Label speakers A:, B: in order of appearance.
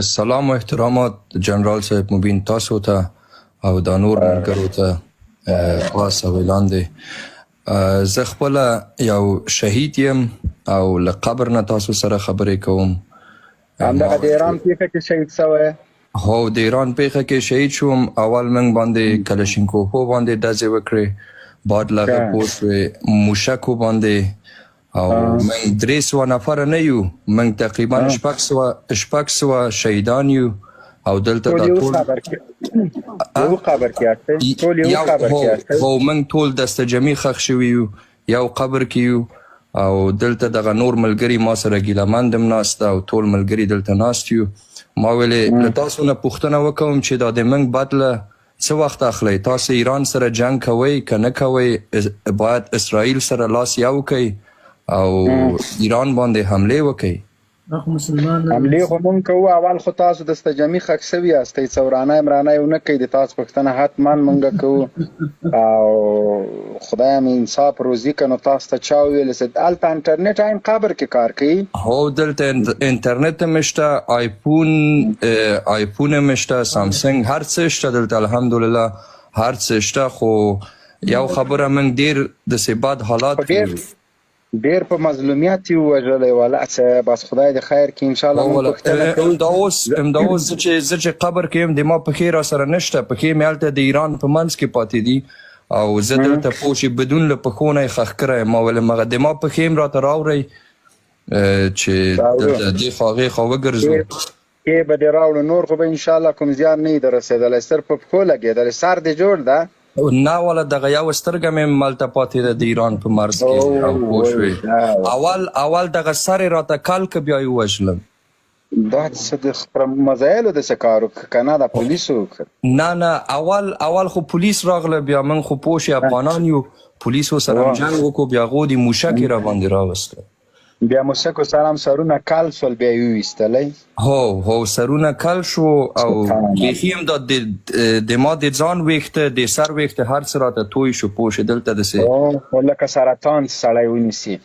A: سلام و احترامات جنرال صاحب مبین تاسو ته او د نور ملګرو ته خاص او اعلان دی. زه خپله یو شهید یم او له قبر نه تاسو سره خبرې کوم.
B: همدغه د ایران پیښه کې شهید شوی؟
A: هو د ایران پیښه کې شهید شوم. اول موږ باندې کلشینکوفو باندې ډزې وکړې، بعد له هغه پوه شوې موشکو باندې، او موږ 300 نفره نه یو، موږ تقریبا 600 شهیدان یو. او دلته دا ټول
B: یو قبر کې یاستئ؟ ټول یو قبر کې یاستئ؟
A: هو موږ ټول دسته جمعي ښخ شوي یو، یو قبر کې یو. او دلته دغه نور ملګري ما سره ګیلهمند هم ناست او ټول ملګري دلته ناست یو. ما ویلې له تاسو نه پوښتنه وکوم چې دا د موږ بدله څه وخت اخلئ؟ تاسو ایران سره جنګ کوئ که نه کوئ؟ باید اسرائیل سره لاس یو کوئ او ایران باندې حملې وکړئ.
B: حملې خو مونږ کوو، اول خو تاسو دسته جمعي ښخ شوي یاستئ، څه ورانی مرانی ونه کوئ، د تاسو پوښتنه حتما مونږ کوو. او خدای مې انصاف روزي که نو تاسو ته چا وویل چې هلته انټرنیټ عین قبر کې کار کوي؟
A: هو دلته انټرنیټ هم شته، آیفون هم شته، سامسنګ، هر څه شته دلته الحمدلله، هر څه شته. خو یو خبره موږ ډېر داسې بد حالات
B: ډیر په مظلومیت یو وژلی ولا څه، بس خدای د خیر کې انشاءالله موږ پوښتنه کوو.
A: همدا اوس زه چې قبر کې یم د ما پښې را سره نشته، پښې مې هلته د ایران په منځ کې پاتې دي او زه دلته پوه شي بدون له پښو نه یې ښخ کړی یم. ما ویل مغه د ما پښې هم راته راوړئ چې دلته دې خوا هغې خوا وګرځو.
B: پښې به دې راوړو، نور خو به انشاءالله کوم زیان نه وي در رسېدلی، صرف په پښو لګېدلی. سر دې جوړ ده؟
A: نه والا دغه یو سترګه مې مالته پاتې ده د ایران په مرز کې. او پوه شوې اول دغه سر یې راته کل که بیا یې ووژلم.
B: دا څه د مزایلو داسې کار وکړه که نه د پولیسو وکړه؟
A: نه اول خو پولیس راغله، بیا موږ خو پوه شې افغانان یو، پولیسو سره هم جنګ وکړو، بیا هغو د موشک یې را باندې راوسته،
B: بیا موشکو سره هم سرونه کل شول، بیا یې وویستلی؟
A: هو سرونه کل شو او بیخي هم دا د ما د ځان ویښته، د سر ویښته، هر څه راته توی شو. پوه شې دلته داسې
B: لکه سرطان سړی ونیسي.